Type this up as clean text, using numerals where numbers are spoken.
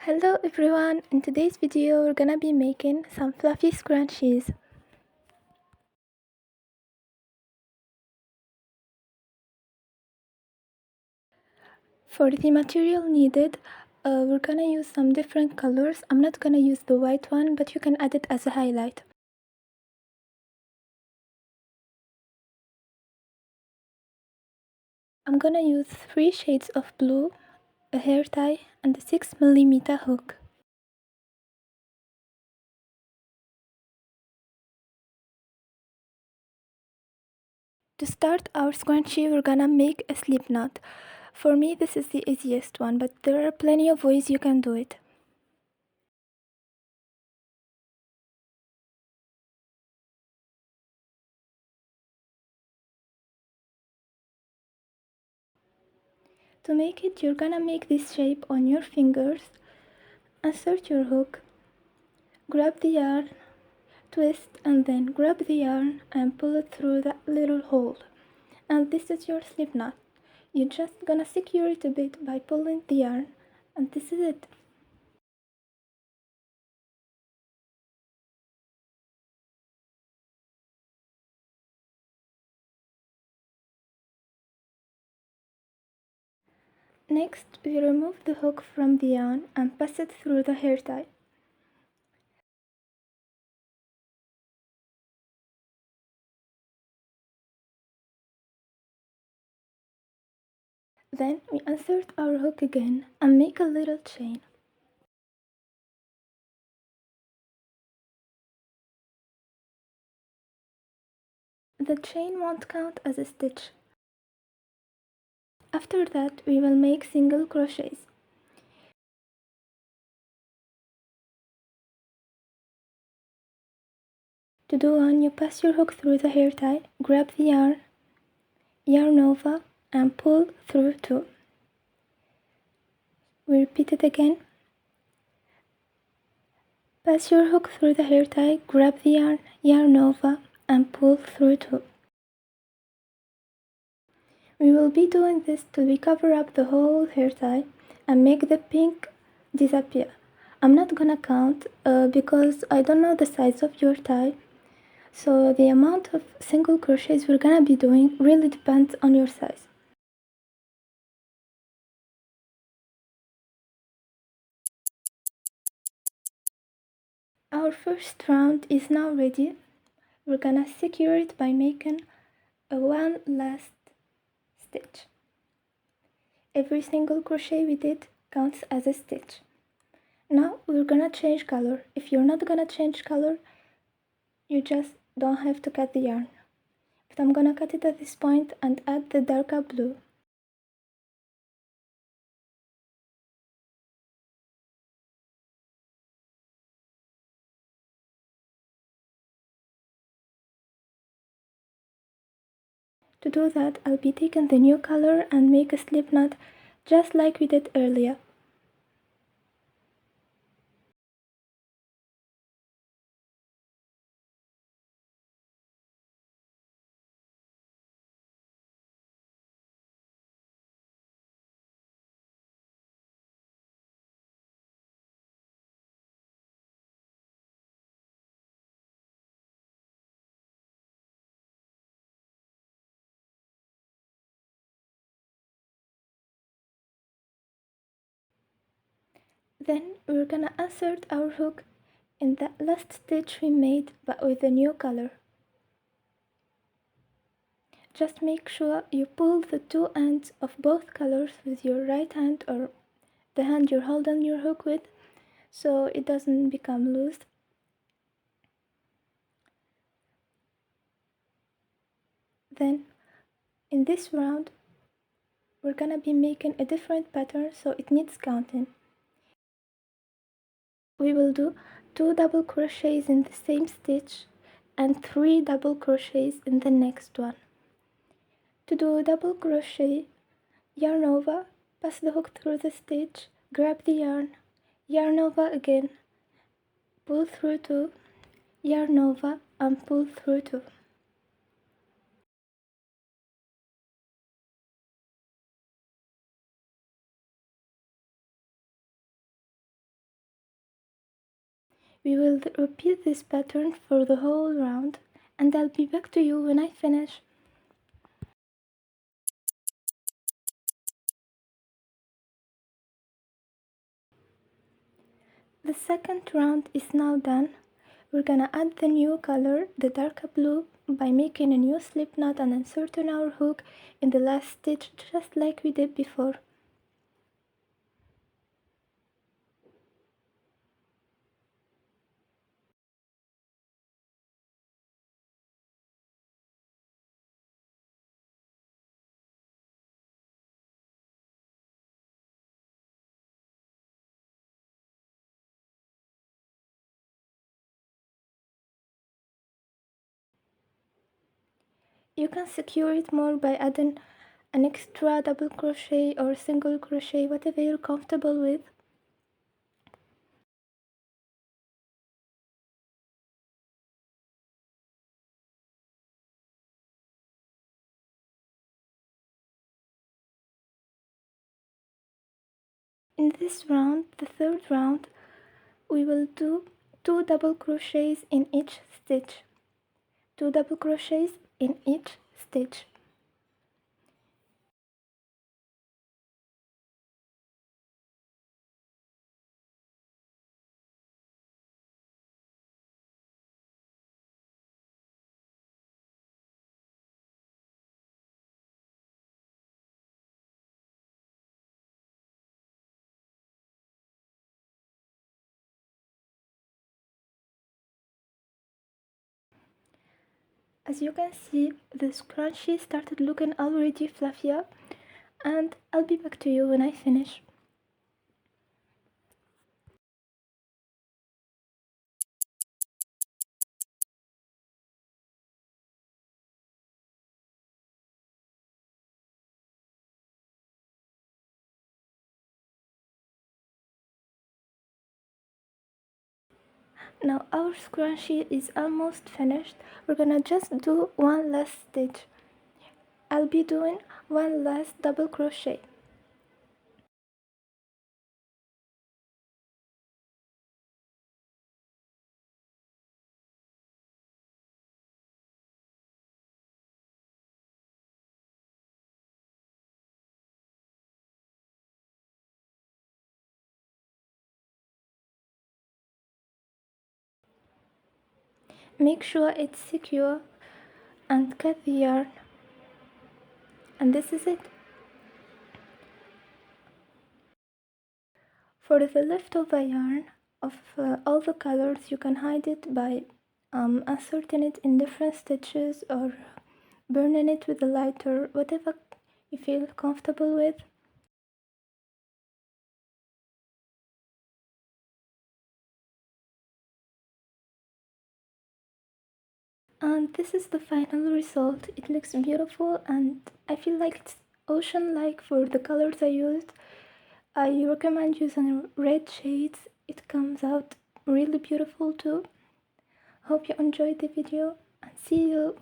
Hello everyone, in today's video we're gonna be making some fluffy scrunchies. For the material needed, we're gonna use some different colors. I'm not gonna use the white one, but you can add it as a highlight. I'm gonna use 3 shades of blue, a hair tie, and a 6mm hook. To start our scrunchie, we're gonna make a slip knot. For me, this is the easiest one, but there are plenty of ways you can do it. To make it, you're gonna make this shape on your fingers, insert your hook, grab the yarn, twist, and then grab the yarn and pull it through that little hole. And this is your slip knot. You're just gonna secure it a bit by pulling the yarn, and this is it. Next, we remove the hook from the yarn and pass it through the hair tie. Then we insert our hook again and make a little chain. The chain won't count as a stitch. After that, we will make single crochets. To do one, you pass your hook through the hair tie, grab the yarn, yarn over, and pull through 2. We repeat it again. Pass your hook through the hair tie, grab the yarn, yarn over, and pull through 2. We will be doing this till we cover up the whole hair tie and make the pink disappear. I'm not gonna count because I don't know the size of your tie. So the amount of single crochets we're gonna be doing really depends on your size. Our first round is now ready. We're gonna secure it by making one last stitch. Every single crochet we did counts as a stitch. Now we're gonna change color. If you're not gonna change color, you just don't have to cut the yarn. But I'm gonna cut it at this point and add the darker blue. To do that, I'll be taking the new color and make a slip knot just like we did earlier. Then we're gonna insert our hook in that last stitch we made but with a new color. Just make sure you pull the 2 ends of both colors with your right hand or the hand you're holding your hook with so it doesn't become loose. Then in this round we're gonna be making a different pattern so it needs counting. We will do 2 double crochets in the same stitch and 3 double crochets in the next one. To do a double crochet, yarn over, pass the hook through the stitch, grab the yarn over again, pull through 2, yarn over and pull through 2. We will repeat this pattern for the whole round, and I'll be back to you when I finish. The second round is now done. We're gonna add the new color, the dark blue, by making a new slip knot and inserting our hook in the last stitch just like we did before. You can secure it more by adding an extra double crochet or single crochet, whatever you're comfortable with. In this round, the third round, we will do 2 double crochets in each stitch. 2 double crochets in each stitch. As you can see, the scrunchie started looking already fluffier, and I'll be back to you when I finish. Now our scrunchie is almost finished. We're gonna just do one last stitch. I'll be doing one last double crochet. Make sure it's secure and cut the yarn. And this is it. For the leftover yarn of all the colors, you can hide it by inserting it in different stitches or burning it with a lighter, whatever you feel comfortable with. And this is the final result. It looks beautiful and I feel like it's ocean-like for the colors I used. I recommend using red shades. It comes out really beautiful too. Hope you enjoyed the video and see you